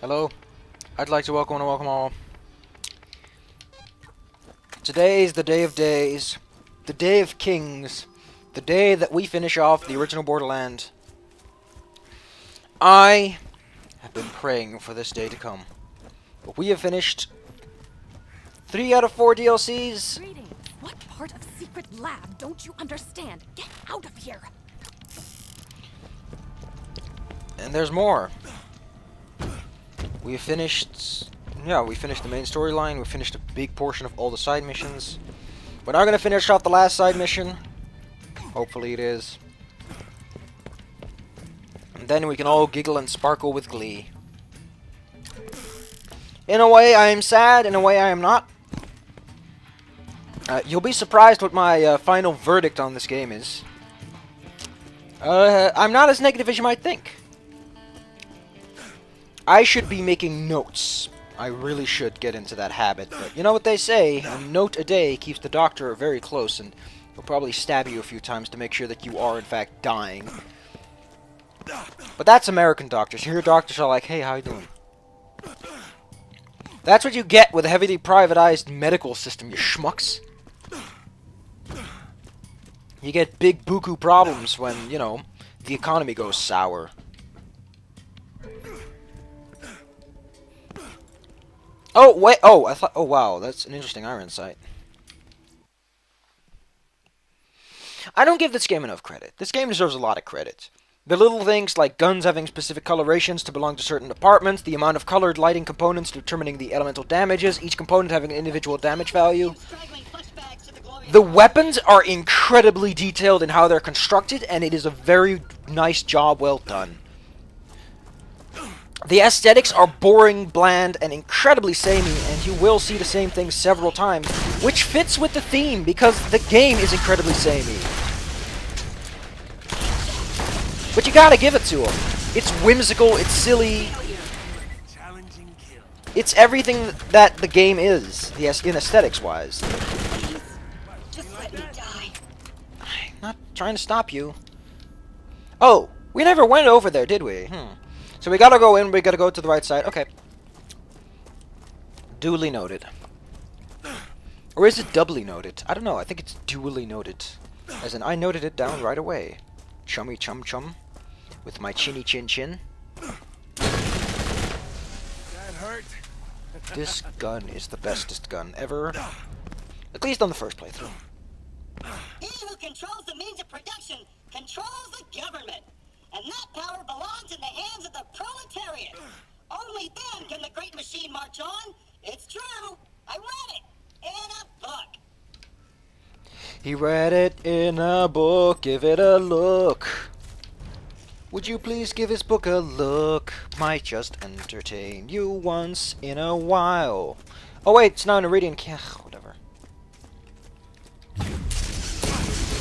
Hello, I'd like to welcome all. Today is the day of days, the day of kings, the day that we finish off the original Borderlands. I have been praying for this day to come, but we have finished 3 out of 4 DLCs. Greetings. What part of secret lab don't you understand? Get out of here! And there's more. We finished the main storyline. We finished a big portion of all the side missions. We're now gonna finish off the last side mission. Hopefully it is. And then we can all giggle and sparkle with glee. In a way, I am sad. In a way, I am not. You'll be surprised what my final verdict on this game is. I'm not as negative as you might think. I should be making notes. I really should get into that habit, but you know what they say, a note a day keeps the doctor very close, and he'll probably stab you a few times to make sure that you are in fact dying. But that's American doctors. Here doctors are like, hey, how you doing? That's what you get with a heavily privatized medical system, you schmucks. You get big buku problems when, you know, the economy goes sour. Oh, wait, oh, wow, that's an interesting iron sight. I don't give this game enough credit. This game deserves a lot of credit. The little things like guns having specific colorations to belong to certain departments, the amount of colored lighting components determining the elemental damages, each component having an individual damage value. The weapons are incredibly detailed in how they're constructed, and it is a very nice job well done. The aesthetics are boring, bland, and incredibly samey, and you will see the same thing several times, which fits with the theme, because the game is incredibly samey. But you gotta give it to them. It's whimsical, it's silly. It's everything that the game is, yes, in aesthetics-wise. Just let me die. I'm not trying to stop you. Oh, we never went over there, did we? So we gotta go in, we gotta go to the right side. Okay. Duly noted. Or is it doubly noted? I don't know, I think it's duly noted. As in, I noted it down right away. Chummy chum chum. With my chinny chin chin. That hurt. This gun is the bestest gun ever. At least on the first playthrough. He who controls the means of production controls the government. And that power belongs in the hands of the proletariat. Only then can the great machine march on. It's true. I read it in a book. He read it in a book. Give it a look. Would you please give his book a look? Might just entertain you once in a while. Oh wait, it's now an Iridian. Whatever.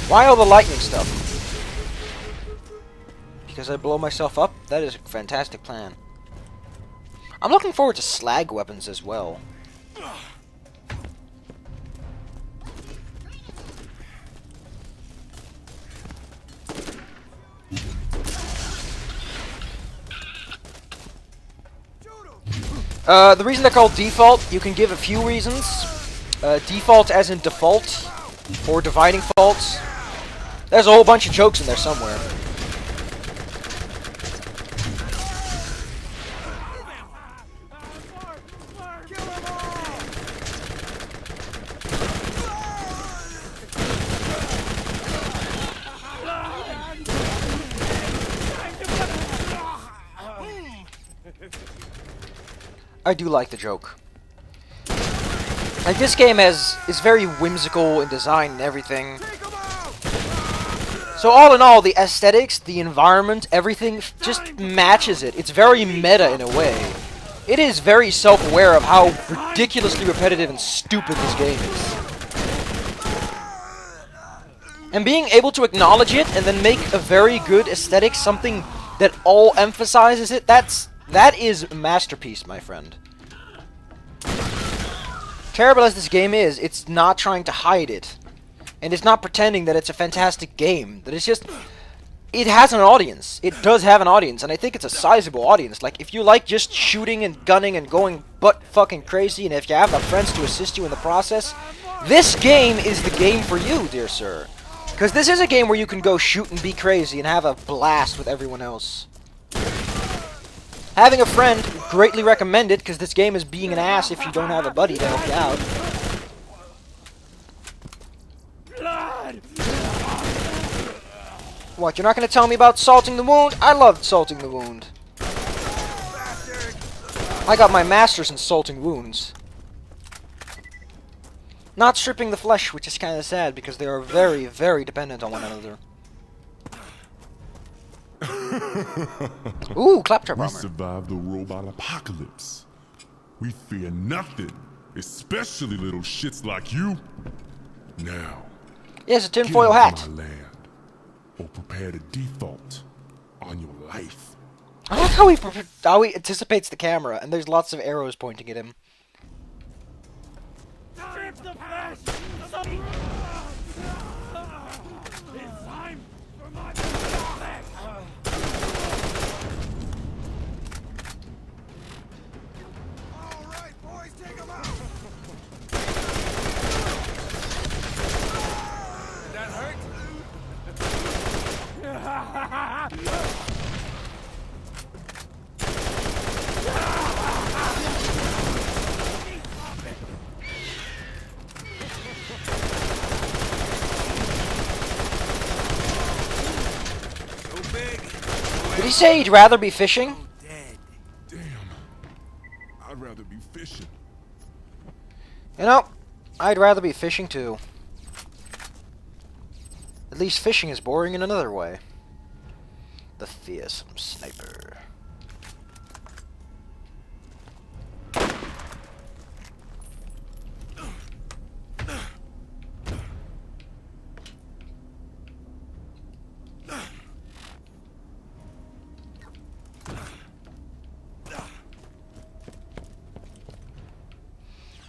Why all the lightning stuff? Because I blow myself up? That is a fantastic plan. I'm looking forward to slag weapons as well. The reason they're called default, you can give a few reasons. Default as in default, or dividing faults. There's a whole bunch of jokes in there somewhere. I do like the joke. Like, this game is very whimsical in design and everything. So all in all, the aesthetics, the environment, everything just matches it. It's very meta in a way. It is very self-aware of how ridiculously repetitive and stupid this game is. And being able to acknowledge it and then make a very good aesthetic something that all emphasizes it, that is a masterpiece, my friend. Terrible as this game is, it's not trying to hide it. And it's not pretending that it's a fantastic game. That it's just it has an audience. It does have an audience, and I think it's a sizable audience. Like, if you like just shooting and gunning and going butt fucking crazy, and if you have the friends to assist you in the process, this game is the game for you, dear sir. Because this is a game where you can go shoot and be crazy and have a blast with everyone else. Having a friend, greatly recommended, because this game is being an ass if you don't have a buddy to help you out. What, you're not going to tell me about salting the wound? I loved salting the wound. I got my master's in salting wounds. Not stripping the flesh, which is kind of sad, because they are very, very dependent on one another. Ooh, claptrap We armor. survived the robot apocalypse. We fear nothing, especially little shits like you. Now, Yes, a get tinfoil off hat. my land, or prepare to default on your life. I like how he anticipates the camera, and there's lots of arrows pointing at him. Strip the flesh! It's time for my flesh! All right, boys, take him out! That hurt? Did he say he'd rather be fishing? Damn, I'd rather be fishing. You know, I'd rather be fishing too. At least fishing is boring in another way. The fearsome sniper.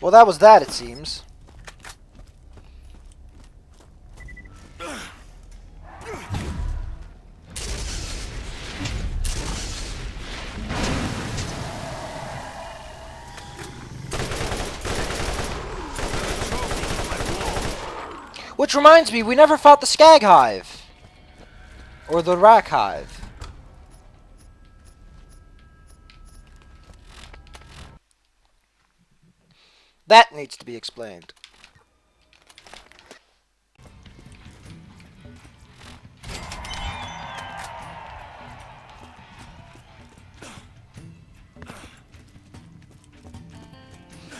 Well, that was that, it seems. Which reminds me, we never fought the Skag Hive. Or the Rack Hive. That needs to be explained.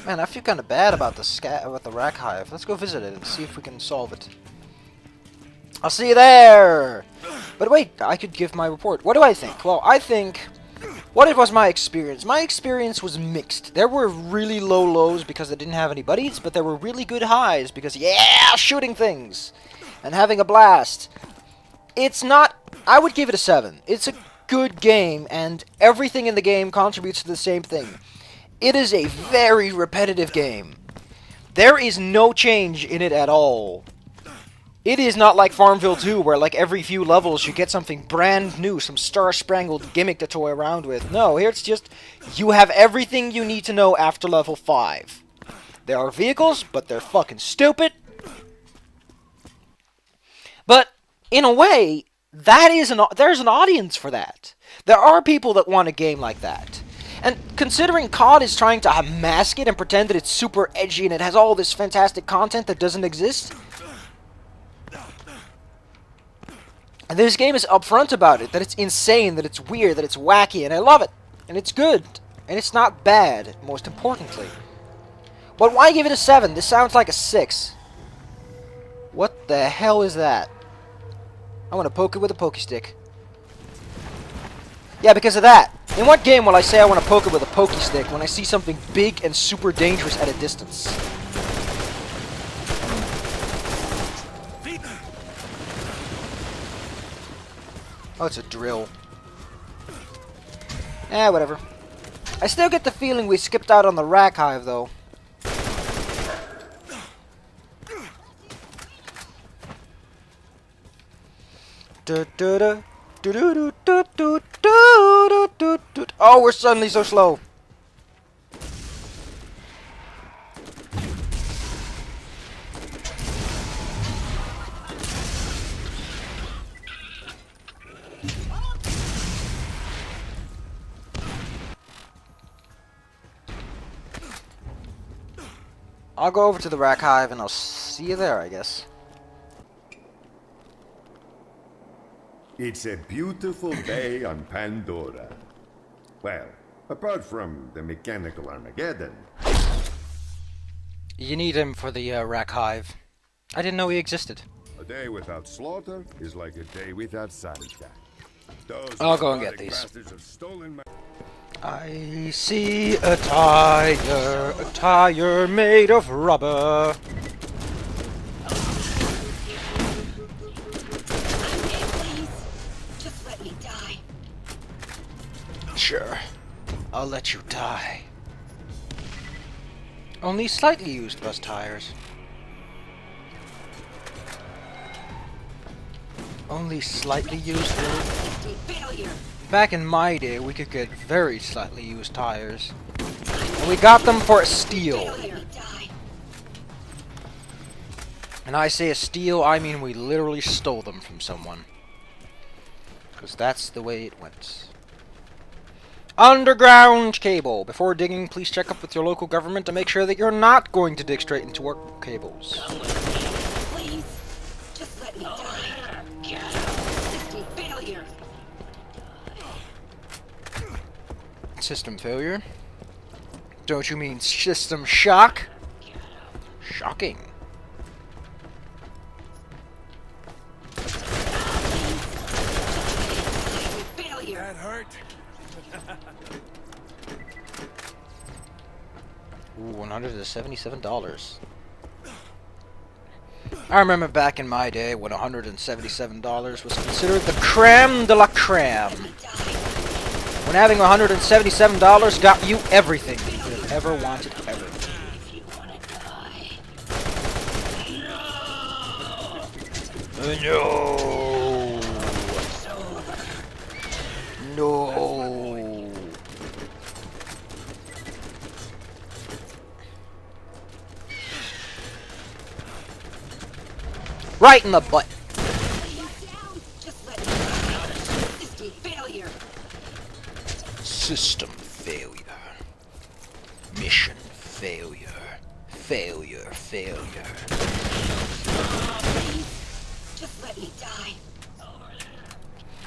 Man, I feel kind of bad about the Rack Hive. Let's go visit it and see if we can solve it. I'll see you there! But wait, I could give my report. What do I think? Well, I think... What was my experience? My experience was mixed. There were really low lows because I didn't have any buddies, but there were really good highs because, yeah, shooting things! And having a blast. It's not... I would give it a 7. It's a good game, and everything in the game contributes to the same thing. It is a very repetitive game. There is no change in it at all. It is not like Farmville 2, where like every few levels you get something brand new, some star-sprangled gimmick to toy around with. No, here it's just, you have everything you need to know after level 5. There are vehicles, but they're fucking stupid. But, in a way, there's an audience for that. There are people that want a game like that. And considering COD is trying to mask it and pretend that it's super edgy and it has all this fantastic content that doesn't exist... And this game is upfront about it, that it's insane, that it's weird, that it's wacky, and I love it. And it's good. And it's not bad, most importantly. But why give it a 7? This sounds like a 6. What the hell is that? I want to poke it with a pokey stick. Yeah, because of that. In what game will I say I want to poke it with a pokey stick when I see something big and super dangerous at a distance? Oh, it's a drill. Eh, whatever. I still get the feeling we skipped out on the Rack Hive, though. Da da da Oh, we're suddenly so slow. I'll go over to the Rack Hive and I'll see you there, I guess. It's a beautiful day on Pandora. Well, apart from the mechanical Armageddon. You need him for the Rack Hive. I didn't know he existed. A day without slaughter is like a day without satisfaction. Those I'll go and get robotic these. bastards have stolen my... I see a tire made of rubber. Please, just let me die. Sure, I'll let you die. Only slightly used bus tires. Only slightly used, really? Failure. Back in my day, we could get very slightly used tires. And we got them for a steal. Failure. Die. And I say a steal, I mean we literally stole them from someone. Because that's the way it went. Underground cable. Before digging, please check up with your local government to make sure that you're not going to dig straight into work cables. Please, just let me die. Failure. System failure? Don't you mean system shock? Shocking. Failure. That hurt. Ooh, $177. I remember back in my day when $177 was considered the creme de la creme. When having $177 got you everything you could have ever wanted ever. No. No. Right in the butt. Just let me die. Failure. System failure. Mission failure. Failure, failure. Just let me die.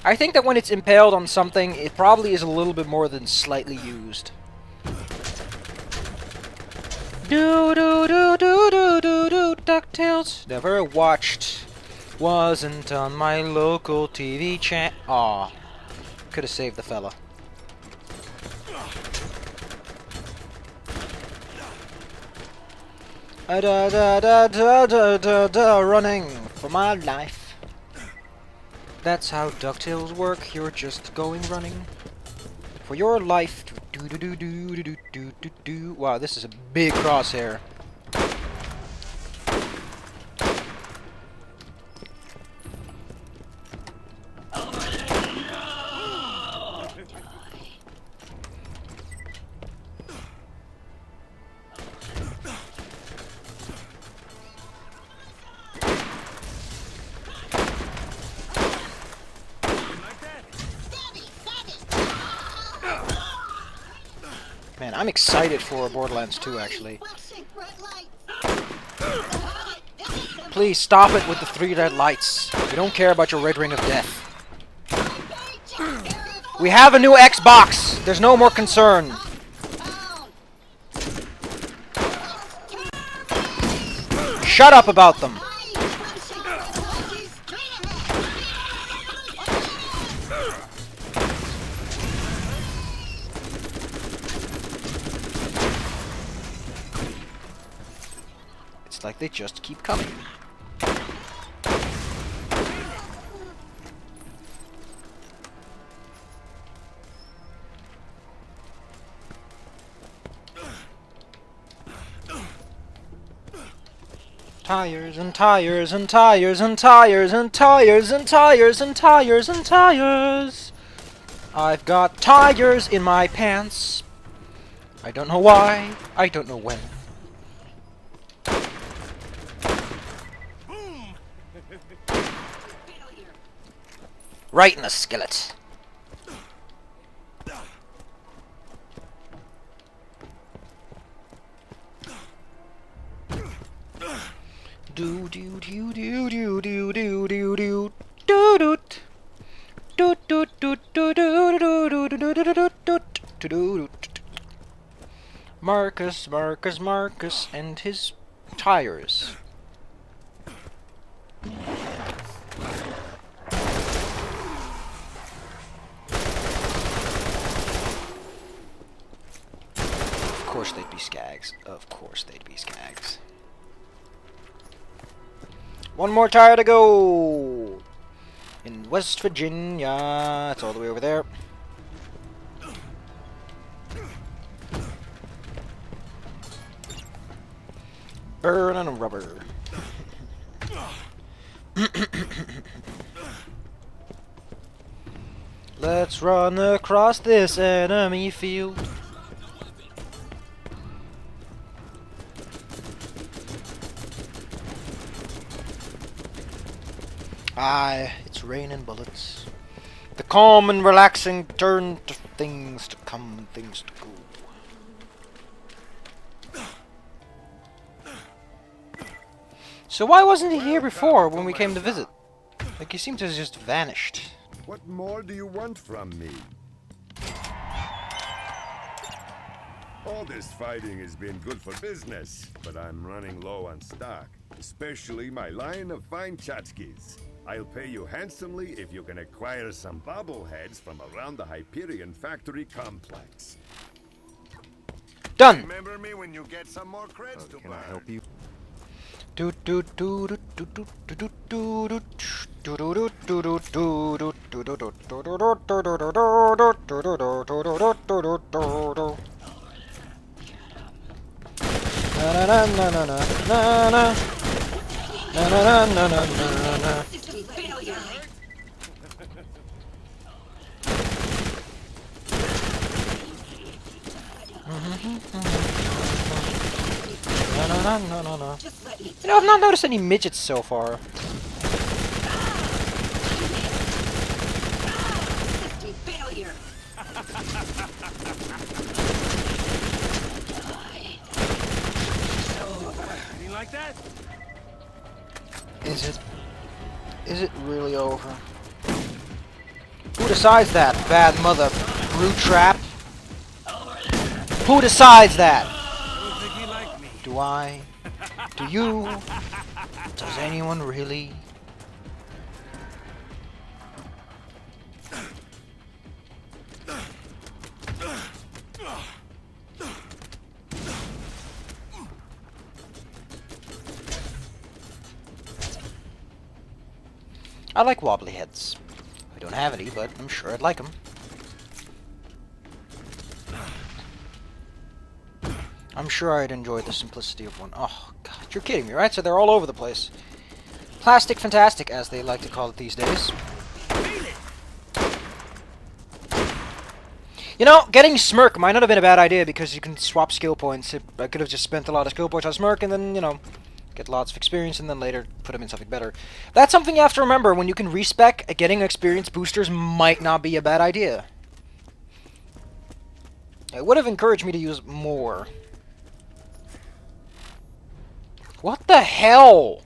I think that when it's impaled on something, it probably is a little bit more than slightly used. Do do do do do do do DuckTales. Never watched. Wasn't on my local TV chat. Aw. Could have saved the fella. Da da da da da da da, running for my life. That's how DuckTales work. You're just going running for your life. Do do do do do do do do do. Wow, this is a big crosshair. Man, I'm excited for Borderlands 2, actually. Please stop it with the 3 red lights. We don't care about your red ring of death. We have a new Xbox! There's no more concern. Shut up about them. It's like they just keep coming. Tires and tires and tires and tires and tires and tires and tires and tires. I've got tires in my pants. I don't know why. I don't know when. Right in the skillet. Do do do do do do do do do do do do do do do do do do do. Marcus, Marcus, Marcus, and his tires. Of course they'd be skags. Of course they'd be skags. One more tire to go! In West Virginia. It's all the way over there. Burning rubber. Let's run across this enemy field. Aye, it's raining bullets. The calm and relaxing turn to things to come and things to go. So why wasn't he here before when we came to visit? Like, he seemed to have just vanished. What more do you want from me? All this fighting has been good for business, but I'm running low on stock, especially my line of fine tchotchkes. I'll pay you handsomely if you can acquire some bobbleheads from around the Hyperion factory complex. Done! Remember me when you get some more creds to Can burn. I help you? Do do do do do do do do do do do do do do do do do do do. Na na na na na na na na na na na na. No. You know, I've not noticed any midgets so far. Failure. You like that? Is it? Is it really over? Who decides that? Bad mother brute trap? Who decides that? Don't think he liked me. Do I? Do you? Does anyone really? I like wobbly heads. I don't have any, but I'm sure I'd like them. I'm sure I'd enjoy the simplicity of one. Oh, God, you're kidding me, right? So they're all over the place. Plastic fantastic, as they like to call it these days. You know, getting Smirk might not have been a bad idea because you can swap skill points. I could have just spent a lot of skill points on Smirk and then, you know, get lots of experience and then later put them in something better. That's something you have to remember. When you can respec, getting experience boosters might not be a bad idea. It would have encouraged me to use more. What the hell?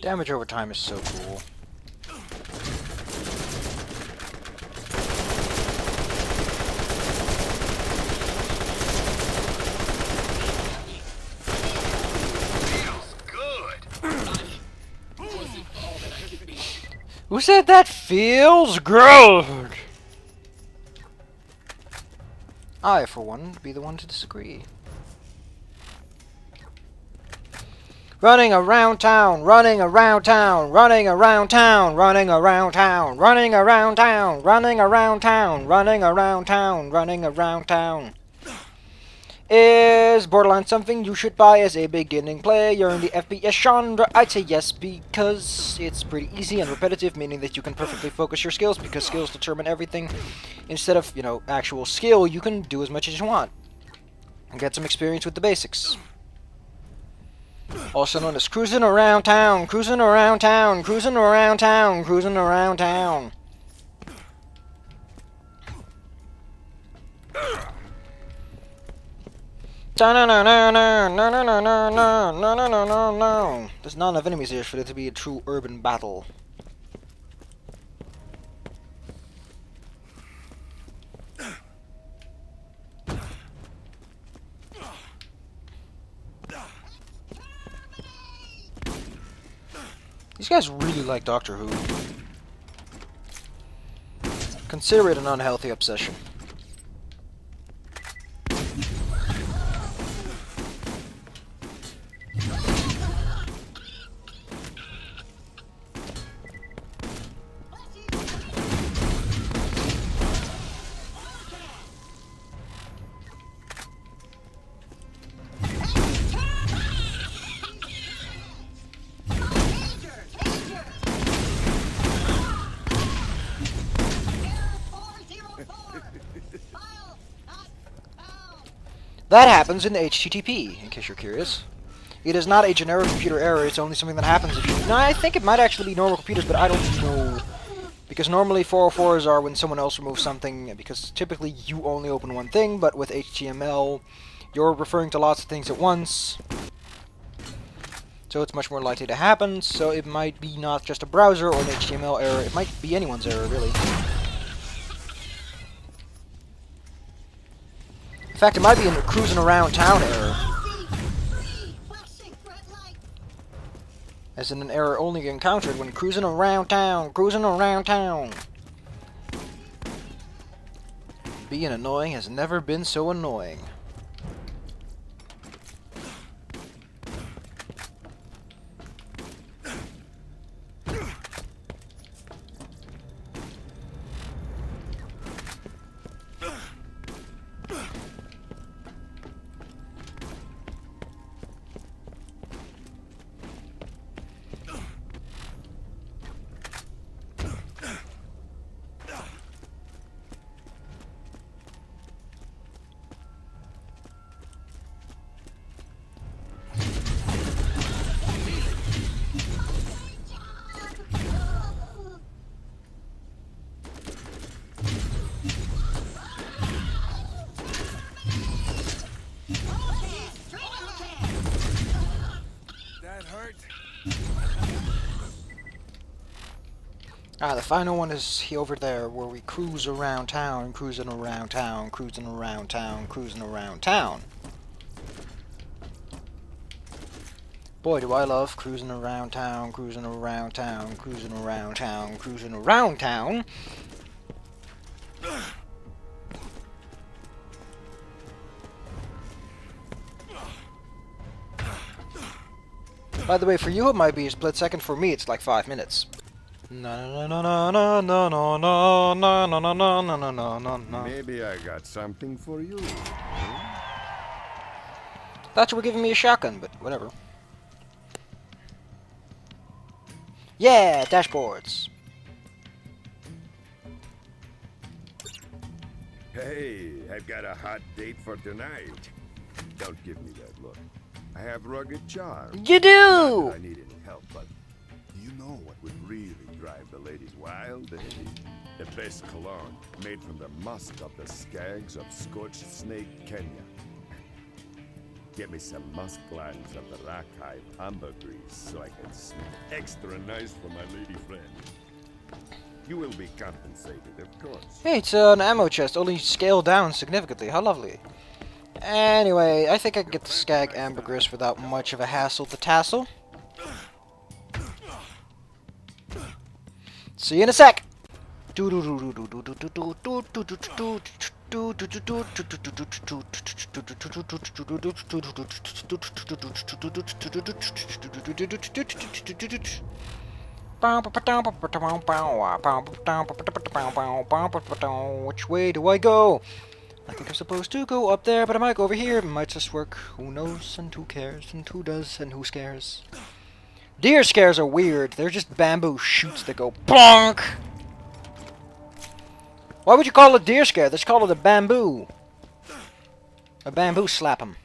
Damage over time is so cool. Who said that feels good? I, for one, would be the one to disagree. Running around town, running around town, running around town, running around town, running around town, running around town, running around town, running around town. Is Borderlands something you should buy as a beginning player in the FPS genre? I'd say yes, because it's pretty easy and repetitive, meaning that you can perfectly focus your skills, because skills determine everything. Instead of, you know, actual skill, you can do as much as you want and get some experience with the basics. Also known as cruising around town, cruising around town, cruising around town, cruising around town. No, no, no, no, no, no, no, no, no, no, no, no, no, no. There's not enough enemies here for it to be a true urban battle. These guys really like Doctor Who. Consider it an unhealthy obsession. That happens in HTTP, in case you're curious. It is not a generic computer error, it's only something that happens if you... No, I think it might actually be normal computers, but I don't know. Because normally 404s are when someone else removes something, because typically you only open one thing, but with HTML, you're referring to lots of things at once. So it's much more likely to happen, so it might be not just a browser or an HTML error, it might be anyone's error, really. In fact, it might be a cruising around town error. As in an error only encountered when cruising around town, cruising around town. Being annoying has never been so annoying. Ah, the final one is over there, where we cruise around town, cruising around town, cruising around town, cruising around town. Boy, do I love cruising around town, cruising around town, cruising around town, cruising around town. By the way, for you it might be a split second, for me it's like 5 minutes. No no no no no no no no no no no no no no no. Maybe I got something for you. Thought you were giving me a shotgun, but whatever. Yeah, dashboards. Hey, I've got a hot date for tonight. Don't give me that look. I have rugged charm. You do! Not that I need any help, but you know what would really drive the ladies wild, eh? The best cologne, made from the musk of the skags of Scorched Snake, Kenya. Get me some musk glands of the Rakhai ambergris so I can smell extra nice for my lady friend. You will be compensated, of course. Hey, it's an ammo chest, only scaled down significantly. How lovely. Anyway, I think I can get the skag ambergris without much of a hassle to tassel. See you in a sec! Which way do I go? I think I'm supposed to go up there, but I might go over here. It might just work. Who knows, and who cares, and who does, and who scares? Deer scares are weird. They're just bamboo shoots that go bonk. Why would you call it a deer scare? Let's call it a bamboo. A bamboo slap 'em.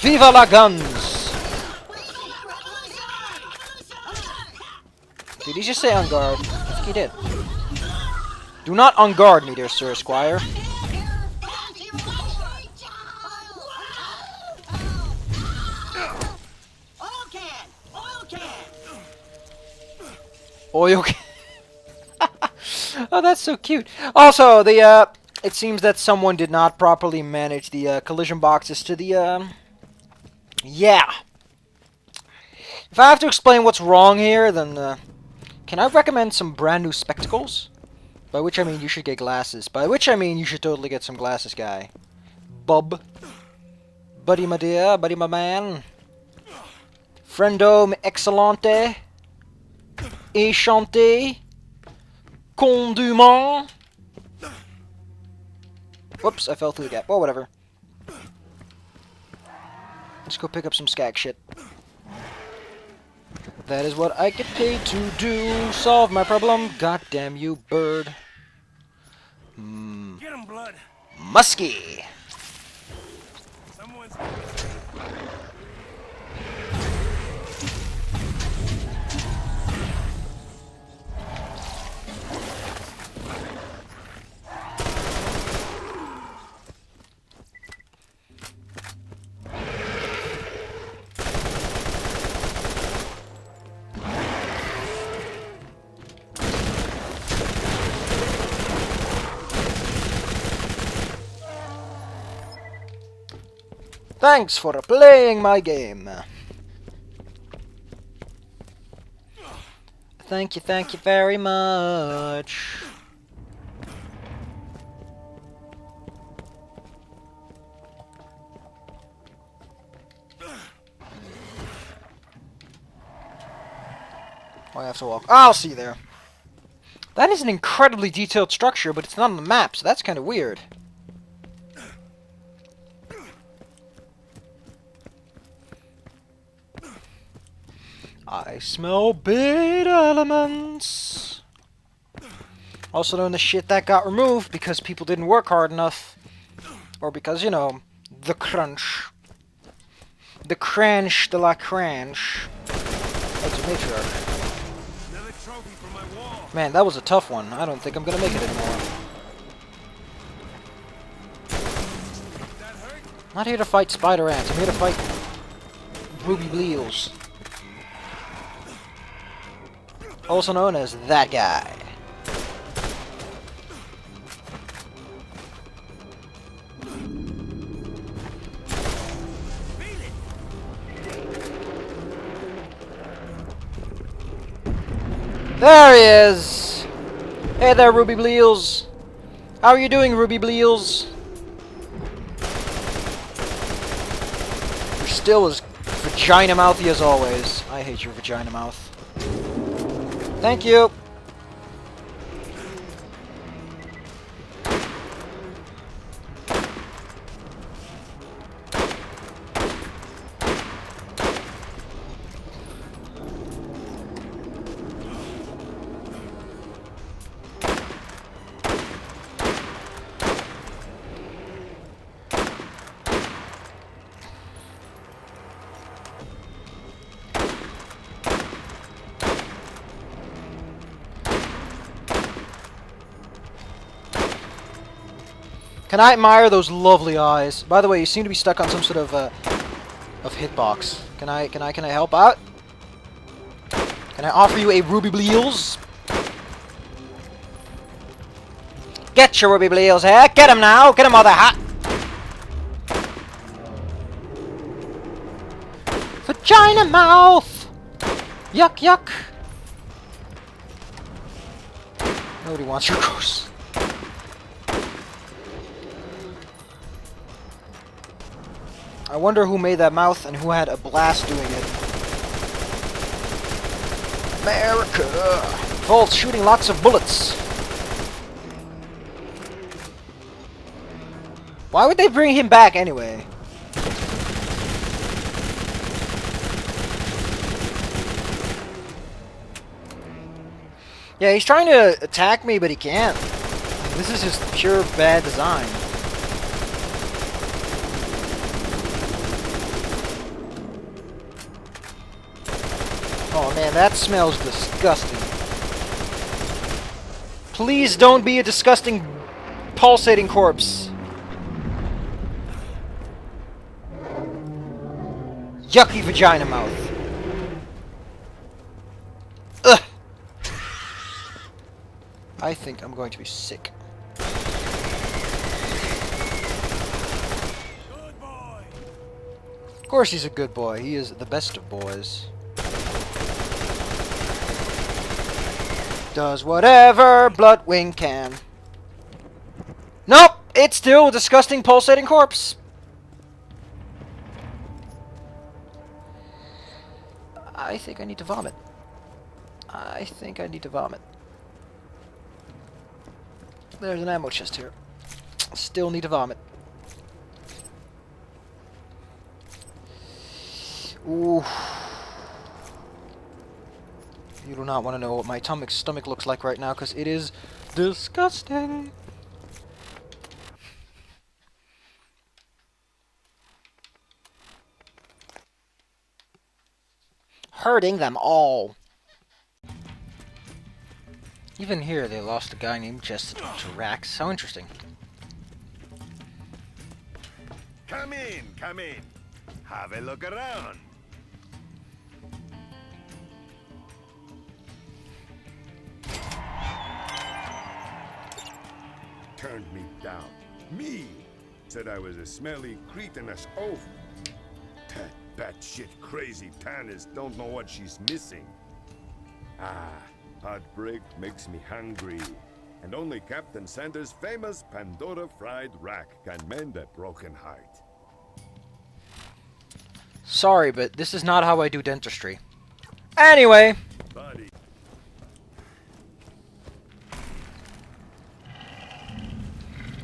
Viva la guns! Did he just say on guard? I think he did. Do not on guard me, dear Sir Esquire. Oil can. Oh, that's so cute. Also, it seems that someone did not properly manage the collision boxes to the yeah. If I have to explain what's wrong here, then can I recommend some brand new spectacles? By which I mean you should get glasses. By which I mean you should totally get some glasses, guy. Bub. Buddy my dear, buddy my man. Friendo me excellente. Enchanté. Condument. Whoops, I fell through the gap. Well, whatever. Let's go pick up some skag shit. That is what I get paid to do. Solve my problem. God damn you, bird. Get him, blood. Musky. Someone's... Thanks for playing my game. Thank you very much. I have to walk. I'll see you there. That is an incredibly detailed structure, but it's not on the map, so that's kind of weird. I smell bait elements. Also known as shit that got removed because people didn't work hard enough. Or because, you know, the crunch. The crunch de la crunch. That's a matriarch. Another trophy for my wall. Man, that was a tough one. I don't think I'm gonna make it anymore. That hurt? I'm not here to fight spider ants. I'm here to fight ruby bleels. Also known as that guy. There he is! Hey there, Ruby Bleels! How are you doing, Ruby Bleels? You're still as vagina mouthy as always. I hate your vagina mouth. Thank you! Can I admire those lovely eyes? By the way, you seem to be stuck on some sort of hitbox. Can I help out? Can I offer you a Ruby Bleels? Get your Ruby Bleels here! Get him now! Get him while they're hot! Vagina mouth! Yuck, yuck! Nobody wants your gross. I wonder who made that mouth and who had a blast doing it. America! Vault shooting lots of bullets. Why would they bring him back anyway? Yeah, he's trying to attack me, but he can't. This is just pure bad design. Oh man, that smells disgusting. Please don't be a disgusting, pulsating corpse. Yucky vagina mouth. Ugh. I think I'm going to be sick. Good boy. Of course he's a good boy. He is the best of boys. Does whatever Bloodwing can. Nope! It's still a disgusting pulsating corpse. I think I need to vomit. I think I need to vomit. There's an ammo chest here. Still need to vomit. Ooh. You do not want to know what my stomach looks like right now, because it is disgusting. Hurting them all. Even here, they lost a guy named Jess to Rax. How interesting. Come in, come in. Have a look around. Turned me down. Me! Said I was a smelly, cretinous oaf. That batshit crazy Tannis don't know what she's missing. Ah, heartbreak makes me hungry. And only Captain Santa's famous Pandora fried rack can mend a broken heart. Sorry, but this is not how I do dentistry. Anyway. Buddy.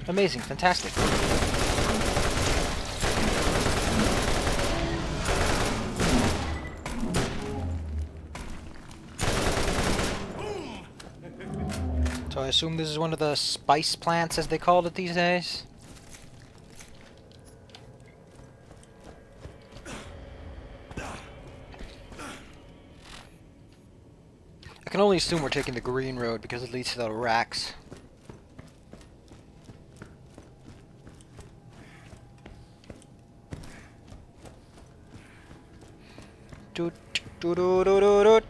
Amazing, fantastic. So I assume this is one of the spice plants, as they call it these days? I can only assume we're taking the green road because it leads to the racks.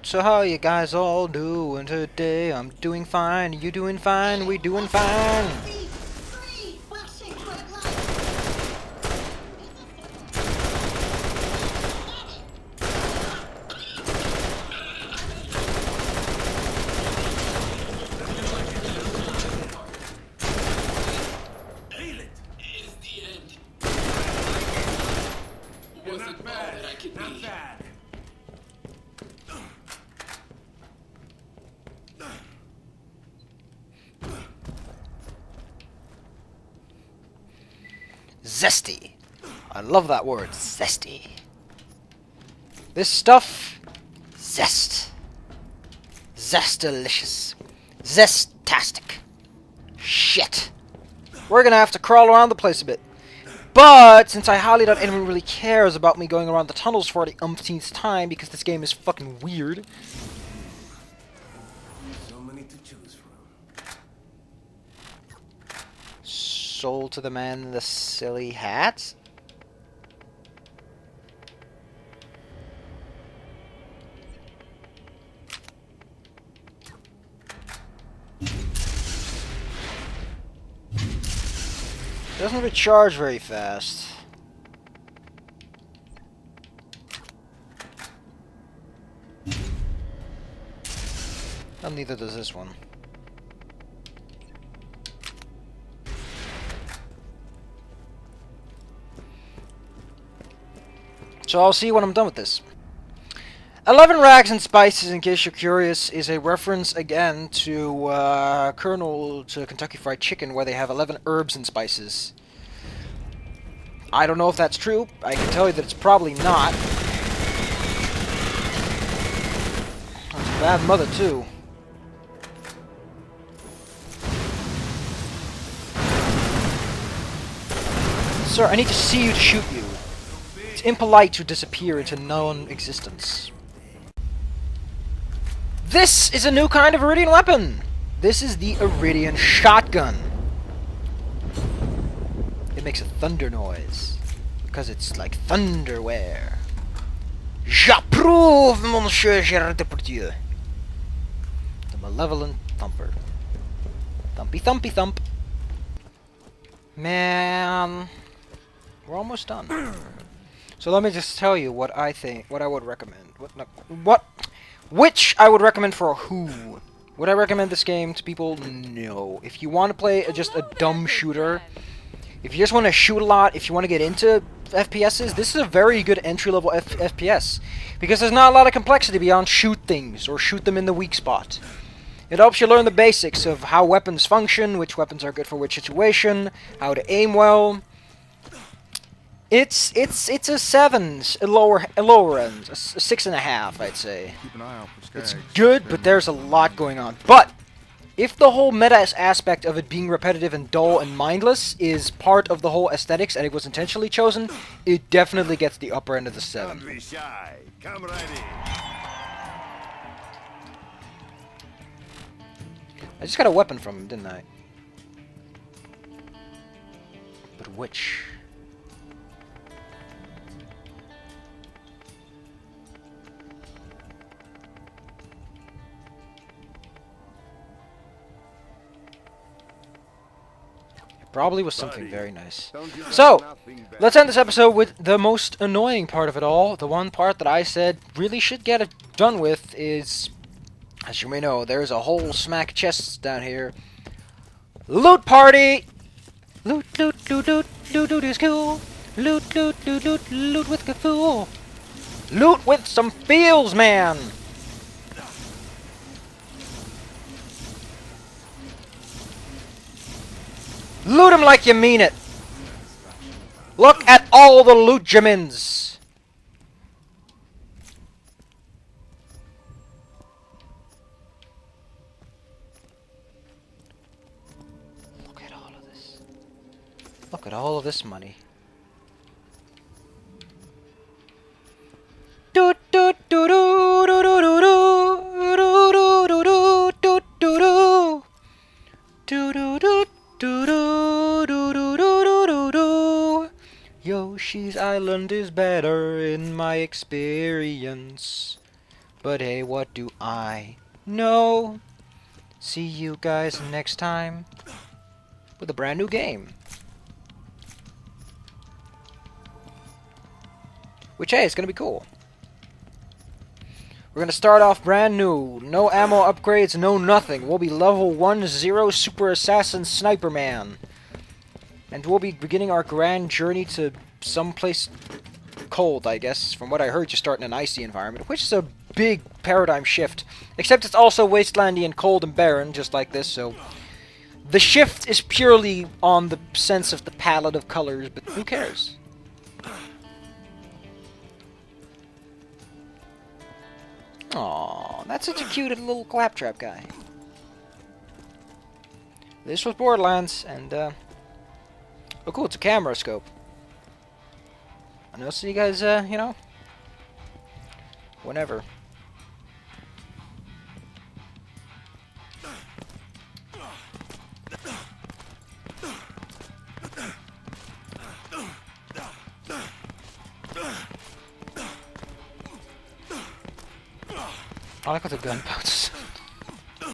So how you guys all doing today? I'm doing fine, you doing fine, we doing fine. Zesty. I love that word, zesty. This stuff, zest. Zestalicious. Zestastic. Shit. We're gonna have to crawl around the place a bit. But, since I highly doubt anyone really cares about me going around the tunnels for the umpteenth time, because this game is fucking weird. So many to choose from. sold to the man in the silly hat? Doesn't recharge very fast. Well, neither does this one. So I'll see when I'm done with this. 11 rags and spices, in case you're curious, is a reference again to Colonel to Kentucky Fried Chicken, where they have 11 herbs and spices. I don't know if that's true. I can tell you that it's probably not. That's a bad mother, too. Sir, I need to see you to shoot you. It's impolite to disappear into non-existence. This is a new kind of Iridian weapon! This is the Iridian shotgun. It makes a thunder noise. Because it's like thunderwear. J'approuve, Monsieur Gérard Depardieu. The malevolent thumper. Thumpy thumpy thump. Man. We're almost done. So let me just tell you what I think, what I would recommend. Which I would recommend for who? Would I recommend this game to people? No. If you want to play just a dumb shooter, if you just want to shoot a lot, if you want to get into FPSs, this is a very good entry-level FPS. Because there's not a lot of complexity beyond shoot things, or shoot them in the weak spot. It helps you learn the basics of how weapons function, which weapons are good for which situation, how to aim well. It's a 7, a lower end, a 6.5, I'd say. Keep an eye out for It's skags. good, but there's a lot going on. But if the whole meta aspect of it being repetitive and dull and mindless is part of the whole aesthetics, and it was intentionally chosen, it definitely gets the upper end of the 7. Don't be shy. Come right in. I just got a weapon from him, didn't I? But which? Probably was something very nice. Don't you So, have nothing better? let's end this episode with the most annoying part of it all. The one part that I said really should get it done with is, as you may know, there's a whole smack of chests down here. Loot party! Loot, loot, loot, loot, loot, loot is cool. Loot, loot, loot, loot, loot with Cthulhu. Loot with some feels, man! Loot him like you mean it! Look at all the loot gemins! Look at all of this. Look at all of this money. Do do do do do do do do do do do do do do do do do. Do do do do do do do do. Yoshi's Island is better in my experience. But hey, what do I know? See you guys next time with a brand new game. Which, hey, it's gonna be cool. We're gonna start off brand new. No ammo upgrades, no nothing. We'll be level 10 Super Assassin Sniper Man. And we'll be beginning our grand journey to someplace cold, I guess. From what I heard, you start in an icy environment, which is a big paradigm shift. Except it's also wastelandy and cold and barren, just like this, so... The shift is purely on the sense of the palette of colors, but who cares? Aww, that's such a cute little claptrap guy. This was Borderlands, and, oh cool, it's a camera scope. And I'll see you guys, you know, whenever. I like what the gun bounces.